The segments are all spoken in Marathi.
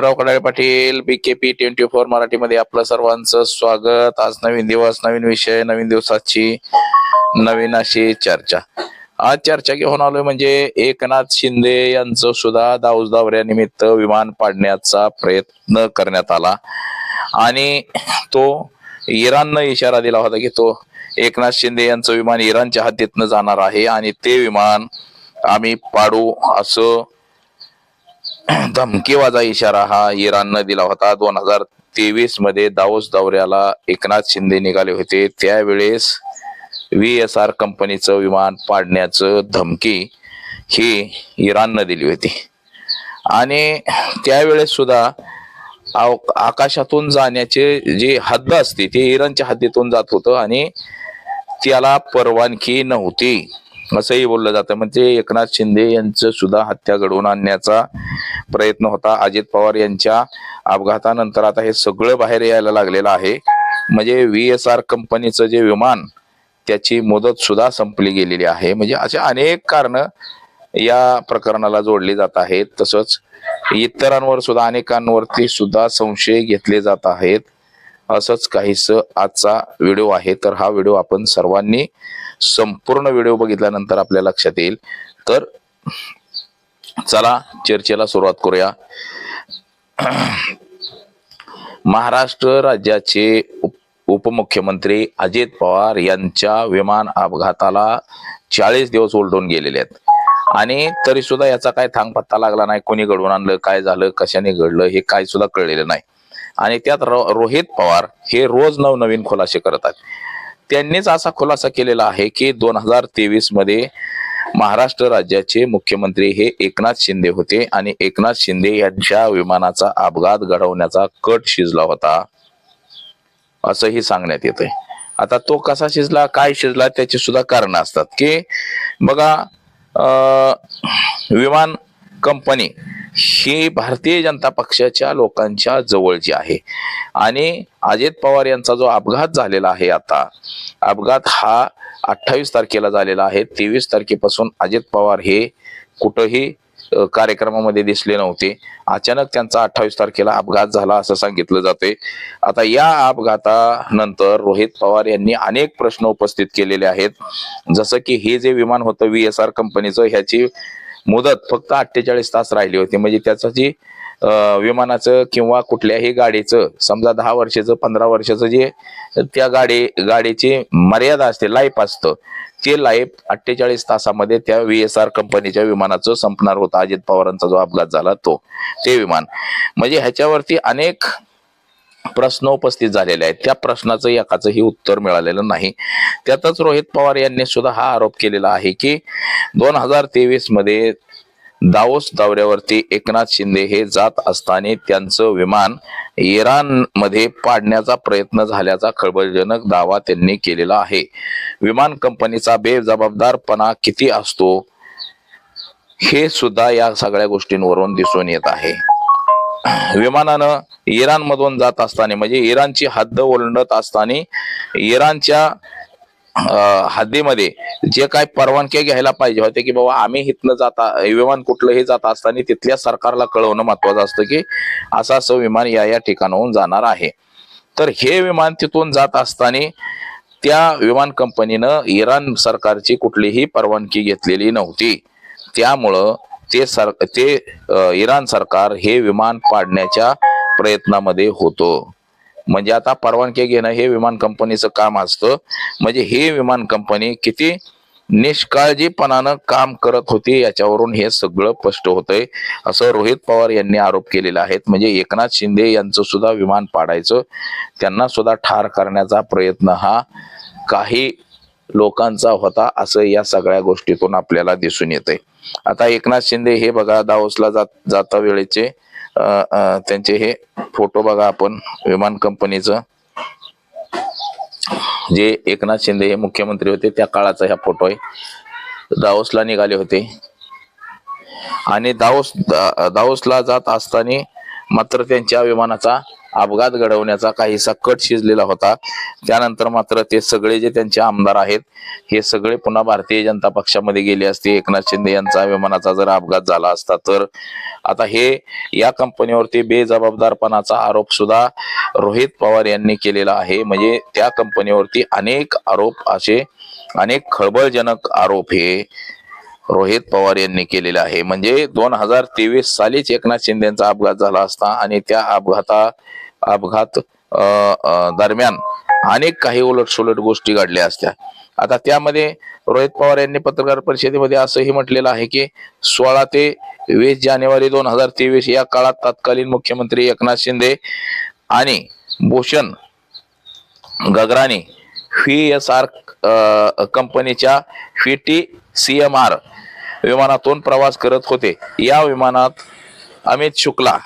राव कडाळे पाटील BKP 24 मराठीमध्ये आपलं सर्वांचं स्वागत। आज नवीन दिवस, नवीन विषय, नवीन दिवसाची नवीन अशी चर्चा। आज चर्चा घेऊन आलोय म्हणजे एकनाथ शिंदे यांचं सुद्धा दाऊस दौऱ्यानिमित्त विमान पाडण्याचा प्रयत्न करण्यात आला आणि तो इराणनं इशारा दिला होता की तो एकनाथ शिंदे यांचं विमान इराणच्या हद्दीतनं जाणार आहे आणि ते विमान आम्ही पाडू असं धमकीवाजा इशारा हा इराणनं दिला होता। 2023 मध्ये दावोस दौऱ्याला एकनाथ शिंदे निघाले होते, त्यावेळेस VSR कंपनीचं विमान पाडण्याचं धमकी ही इराणनं दिली होती आणि त्यावेळेस सुद्धा आकाशातून जाण्याचे जी हद्द असते ते इराणच्या हद्दीतून जात होतं आणि त्याला परवानगी नव्हती असंही बोललं जातं। म्हणजे एकनाथ शिंदे यांचं सुद्धा हत्या घडवून आणण्याचा प्रयत्न होता। अजित पवार यांच्या अपघातानंतर आता हे सगळं बाहेर यायला लागलेलं आहे। म्हणजे VSR कंपनीचं जे विमान त्याची मुदत सुद्धा संपली गेलेली आहे। म्हणजे असे अनेक कारण या प्रकरणाला जोडली जात आहेत। तसंच इतरांवर सुद्धा अनेकांवरती सुद्धा संशय घेतले जात आहेत। असंच काहीसं आजचा व्हिडिओ आहे। तर हा व्हिडिओ आपण सर्वांनी संपूर्ण व्हिडिओ बघितल्यानंतर आपल्या लक्षात येईल। तर चला चर्चेला सुरुवात करूया। महाराष्ट्र राज्याचे उपमुख्यमंत्री अजित पवार यांच्या विमान अपघाताला 40 दिवस उलटून गेलेले आहेत आणि तरी सुद्धा याचा काय थांगपत्ता लागला नाही। कोणी घडवून आणलं, काय झालं, कशाने घडलं हे काय सुद्धा कळलेलं नाही आणि त्यात रोहित पवार हे रोज नवनवीन खुलासे करतात। त्यांनीच असा खुलासा केलेला आहे की 2023 मध्ये महाराष्ट्र राज्याचे मुख्यमंत्री हे एकनाथ शिंदे होते आणि एकनाथ शिंदे यांच्या विमानाचा अपघात घडवण्याचा कट शिजला होता असंही सांगण्यात येतंय। आता तो कसा शिजला, काय शिजला त्याची सुद्धा कारण असतात की बघा, विमान कंपनी ही भारतीय जनता पक्षाच्या लोकांच्या जवळची आहे आणि अजित पवार यांचा जो अपघात झालेला आहे, आता अपघात हा 28 तारखेला झालेला आहे। 23 तारखेपासून अजित पवार हे कुठेही कार्यक्रमामध्ये दिसले नव्हते। अचानक त्यांचा 28 तारखेला अपघात झाला असं सांगितलं जाते। आता या अपघातानंतर रोहित पवार यांनी अनेक प्रश्न उपस्थित केलेले आहेत, जसं की हे जे विमान होतं VSR कंपनीचं ह्याची मुदत फक्त 48 तास राहिली होती। म्हणजे त्याचं जी विमानाचं किंवा कुठल्याही गाडीचं समजा 10 वर्षाचं 15 वर्षाचं जे त्या गाडीची मर्यादा असते, लाईफ असतं, ते लाईफ 48 तासामध्ये त्या VSR कंपनीच्या विमानाचं संपणार होतं। अजित पवारांचा जो अपघात झाला ते विमान, म्हणजे ह्याच्यावरती अनेक प्रश्न उपस्थित झालेले आहेत। त्या प्रश्नाचं एकाचंही उत्तर मिळालेलं नाही। त्यातच रोहित पवार यांनी सुद्धा हा आरोप केलेला आहे की 2023 मध्ये दावोस दौऱ्यावरती एकनाथ शिंदे हे जात असताना त्यांचं विमान इराण मध्ये पाडण्याचा प्रयत्न झाल्याचा खळबळजनक दावा त्यांनी केलेला आहे। विमान कंपनीचा बेजबाबदारपणा किती असतो हे सुद्धा या सगळ्या गोष्टींवरून दिसून येत आहे। विमानानं इराण मधून जात असताना म्हणजे इराणची हद्द ओलांडत असताना इराणच्या हद्दीमध्ये जे काय परवानगी घ्यायला पाहिजे होते की बाबा आम्ही इथनं जाता विमान कुठलंही जात असताना तिथल्या सरकारला कळवणं महत्वाचं असतं की असं विमान या ठिकाणाहून जाणार आहे। तर हे विमान तिथून जात असताना त्या विमान कंपनीनं इराण सरकारची कुठलीही परवानगी घेतलेली नव्हती। त्यामुळं ते इराण सरकार हे विमान पाडण्याच्या प्रयत्नामध्ये होतं। म्हणजे आता परवानगी घेणं हे विमान कंपनीचं काम असतं। म्हणजे हे विमान कंपनी किती निष्काळजीपणानं काम करत होती याच्यावरून हे सगळं स्पष्ट होतंय असं रोहित पवार यांनी आरोप केलेला आहे। म्हणजे एकनाथ शिंदे यांचं सुद्धा विमान पाडायचं, त्यांना सुद्धा ठार करण्याचा प्रयत्न हा काही लोकांचा होता असं या सगळ्या गोष्टीतून आपल्याला दिसून येतंय। आता एकनाथ शिंदे हे बघा दावोसला जाता वेळेचे त्यांचे हे फोटो बघा आपण, विमान कंपनीचं जे एकनाथ शिंदे हे मुख्यमंत्री होते त्या काळाचा हा फोटो आहे। दावोसला निघाले होते आणि दावोसला जात असताना मात्र त्यांच्या विमानाचा अपघात घडवण्याचा काहीसा कट शिजलेला होता. त्यानंतर मात्र ते सगळे जे त्यांचे आमदार आहेत हे सगळे पुन्हा भारतीय जनता पक्षामध्ये गेले असते. एकनाथ शिंदे यांचा विमानाचा जर अपघात झाला असता तर. आता हे या कंपनीवरती बेजबाबदारपणाचा आरोप सुद्धा रोहित पवार यांनी केलेला आहे. म्हणजे त्या कंपनीवरती अनेक आरोप, असे अनेक खळबळजनक आरोप हे रोहित पवार यांनी केलेले आहे. म्हणजे 2023 सालीच एकनाथ शिंदेचा अपघात झाला असता आणि त्या अपघात दरम्यान अनेक काही उलटसुलट गोष्टी घडल्या असत्या. आता त्यामध्ये रोहित पवार यांनी पत्रकार परिषदेमध्ये असंही म्हटलेलं आहे की 16 ते 20 जानेवारी 2023 या काळात तत्कालीन मुख्यमंत्री एकनाथ शिंदे आणि भूषण गगराणी VSR कंपनीच्या VTCMR विमानातून प्रवास करत होते. या विमानात Amit Shukla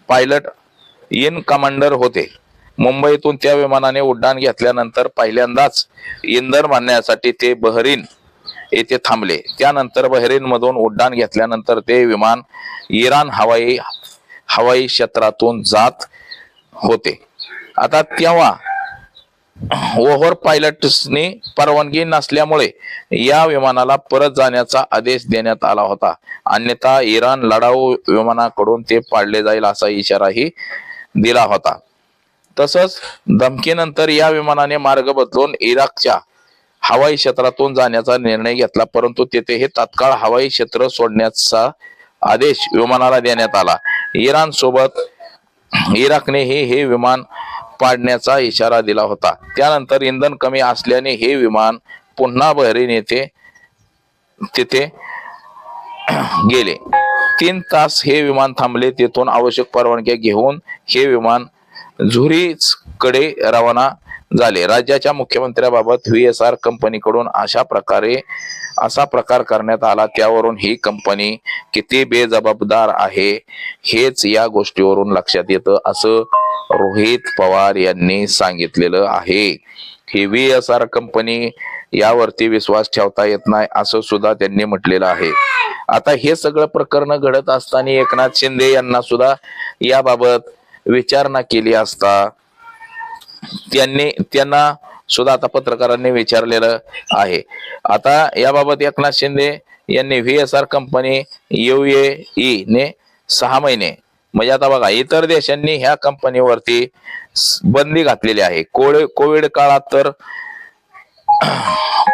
pilot in commander होते. मुंबईतून त्या विमानाने उड्डाण घेतल्यानंतर पहिल्यांदाच इंधन भरण्यासाठी ते बहरीन येथे थांबले. त्यानंतर बहरीन मधून उड्डाण घेतल्यानंतर ते विमान इराण हवाई क्षेत्रातून जात होते. आता तेव्हा ओव्हर पायलट्सनी परवानगी नसल्यामुळे या विमानाला परत जाण्याचा आदेश देण्यात आला होता. अन्यथा इराण लढाऊ विमानाकडून ते पाडले जाईल असा इशाराही दिला होता. तसंच धमकीनंतर या विमानाने मार्ग बदलून इराकच्या हवाई क्षेत्रातून जाण्याचा निर्णय घेतला. परंतु तेथे हे तात्काळ हवाई क्षेत्र सोडण्याचा आदेश विमानाला देण्यात आला. इराण सोबत इराकनेही हे विमान पाडण्याचा इशारा दिला होता. त्यानंतर इंधन कमी असल्याने हे विमान पुन्हा बहरीन येथे तिथे गेले. 3 तास हे विमान थांबले. तेथून आवश्यक परवानग्या घेऊन हे विमान झुरिच कडे रवाना झाले. राज्याच्या मुख्यमंत्र्याबाबत VSR कंपनीकडून असा प्रकार करण्यात आला. त्यावरून ही कंपनी किती बेजबाबदार आहे हेच या गोष्टीवरून लक्षात येतं असं रोहित पवार यांनी सांगितलेलं आहे. ही VSR कंपनी यावरती विश्वास ठेवता येत नाही असं सुद्धा त्यांनी म्हटलेलं आहे. आता हे सगळं प्रकरण घडत असताना एकनाथ शिंदे यांना सुद्धा याबाबत विचारणा केली असता त्यांना सुद्धा आता पत्रकारांनी विचारलेलं आहे. आता याबाबत एकनाथ शिंदे यांनी VSR कंपनी UAE ने 6 महिने, म्हणजे आता बघा इतर देशांनी ह्या कंपनीवरती बंदी घातलेली आहे. कोविड काळात तर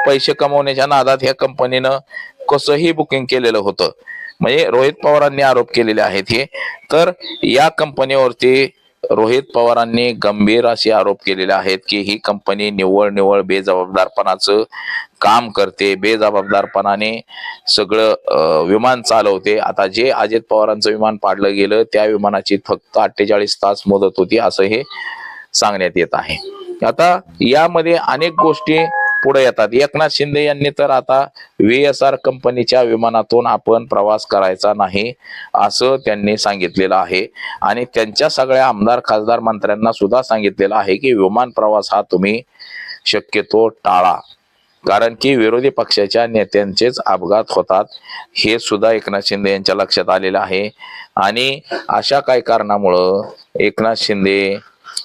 पैसे कमवण्याच्या नादात ह्या कंपनीनं कसंही बुकिंग केलेलं होतं. म्हणजे रोहित पवारांनी आरोप केलेले आहेत हे. तर या कंपनीवरती रोहित पवारांनी गंभीर असे आरोप केलेले आहेत की ही कंपनी निव्वळ बेजबाबदारपणाचं काम करते, बेजबाबदारपणाने सगळं विमान चालवते. आता जे अजित पवारांचं विमान पाडलं गेलं त्या विमानाची फक्त 48 तास मुदत होती असं हे सांगण्यात येत आहे. आता यामध्ये अनेक गोष्टी पुढे येतात. एकनाथ शिंदे यांनी तर आता VSR कंपनीच्या विमानातून आपण प्रवास करायचा नाही असं त्यांनी सांगितलेलं आहे. आणि त्यांच्या सगळ्या आमदार खासदार मंत्र्यांना सुद्धा सांगितलेलं आहे की विमान प्रवास हा तुम्ही शक्यतो टाळा, कारण की विरोधी पक्षाच्या नेत्यांचेच अपघात होतात हे सुद्धा एकनाथ शिंदे यांच्या लक्षात आलेलं आहे. आणि अशा काही कारणामुळं एकनाथ शिंदे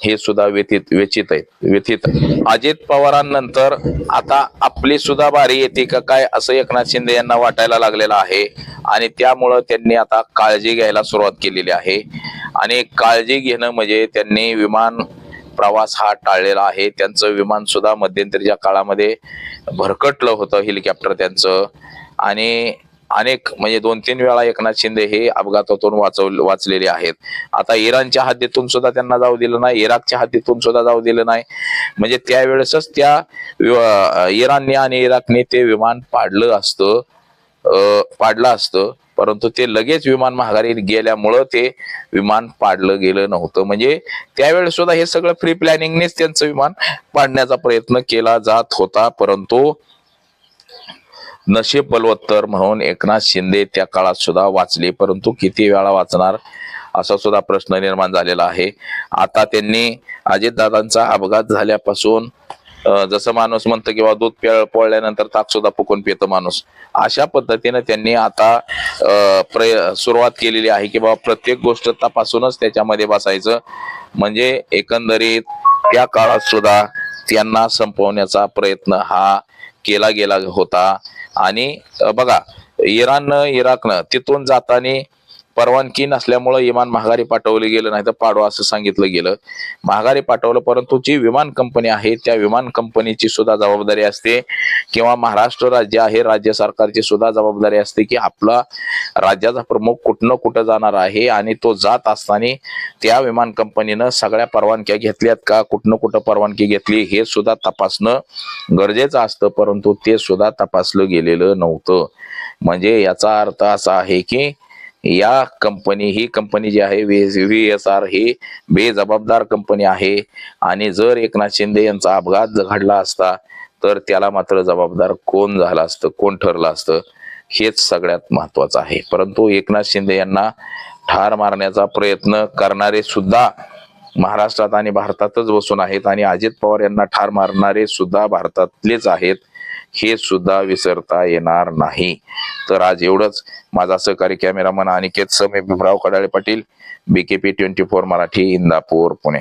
हे सुद्धा व्यथित आहेत. अजित पवारांनंतर आता आपली सुद्धा बारी येते का काय असं एकनाथ शिंदे यांना वाटायला लागलेलं आहे. आणि त्यामुळं त्यांनी आता काळजी घ्यायला सुरुवात केलेली आहे. आणि काळजी घेणं म्हणजे त्यांनी विमान प्रवास हा टाळलेला आहे. त्यांचं विमान सुद्धा मध्यंतरीच्या काळामध्ये भरकटलं होतं, हेलिकॉप्टर त्यांचं. आणि अनेक म्हणजे 2-3 वेळा एकनाथ शिंदे हे अपघातातून वाचलेले आहेत. आता इराणच्या हद्दीतून सुद्धा त्यांना जाऊ दिलं नाही, इराकच्या हद्दीतून सुद्धा जाऊ दिलं नाही. म्हणजे त्यावेळेसच त्या इराणने आणि इराकने ते विमान पाडलं असतं, परंतु ते लगेच विमान माघारी गेल्यामुळं ते विमान पाडलं गेलं नव्हतं. म्हणजे त्यावेळेस सुद्धा हे सगळं प्री प्लॅनिंगनेच त्यांचं विमान पाडण्याचा प्रयत्न केला जात होता. परंतु नशीब बलवत्तर म्हणून एकनाथ शिंदे त्या काळात सुद्धा वाचले. परंतु किती वेळा वाचणार असा सुद्धा प्रश्न निर्माण झालेला आहे. आता त्यांनी अजितदादांचा अपघात झाल्यापासून जसं माणूस म्हणतं किंवा दूध पोळल्यानंतर ताक सुद्धा फुकून पितो माणूस, अशा पद्धतीने त्यांनी आता सुरुवात केलेली आहे की बाबा प्रत्येक गोष्ट तपासूनच त्याच्यामध्ये बसायचं. म्हणजे एकंदरीत त्या काळात सुद्धा त्यांना संपवण्याचा प्रयत्न हा केला गेला होता. आणि बघा, इराकनं तिथून जाताना परवानगी नसल्यामुळे विमान माघारी पाठवले गेलं, नाही तर पाडवा असं सांगितलं गेलं. माघारी पाठवलं, परंतु जी विमान कंपनी आहे त्या विमान कंपनीची सुद्धा जबाबदारी असते, किंवा महाराष्ट्र राज्य आहे राज्य सरकारची सुद्धा जबाबदारी असते की आपला राज्याचा प्रमुख कुठनं कुठं जाणार आहे आणि तो जात असताना त्या विमान कंपनीनं सगळ्या परवानग्या घेतल्यात का, कुठनं कुठं परवानगी घेतली हे सुद्धा तपासणं गरजेचं असतं. परंतु ते सुद्धा तपासलं गेलेलं नव्हतं. म्हणजे याचा अर्थ असा आहे की ही कंपनी जी आहे VSR ही बेजबाबदार कंपनी आहे. आणि जर एकनाथ शिंदे यांचा अपघात घडला असता तर त्याला मात्र जबाबदार कोण झालं असतं, कोण ठरलं असतं, हेच सगळ्यात महत्वाचं आहे. परंतु एकनाथ शिंदे यांना ठार मारण्याचा प्रयत्न करणारे सुद्धा महाराष्ट्रात आणि भारतातच बसून आहेत, आणि अजित पवार यांना ठार मारणारे सुद्धा भारतातलेच आहेत, हे सुद्धा विसरता येणार नाही. तर आज एवढंच. माझा सहकारी कॅमेरामन अनिकेत समे, बिबराव कडाळे पाटील, BKP 24 मराठी, इंदापूर, पुणे.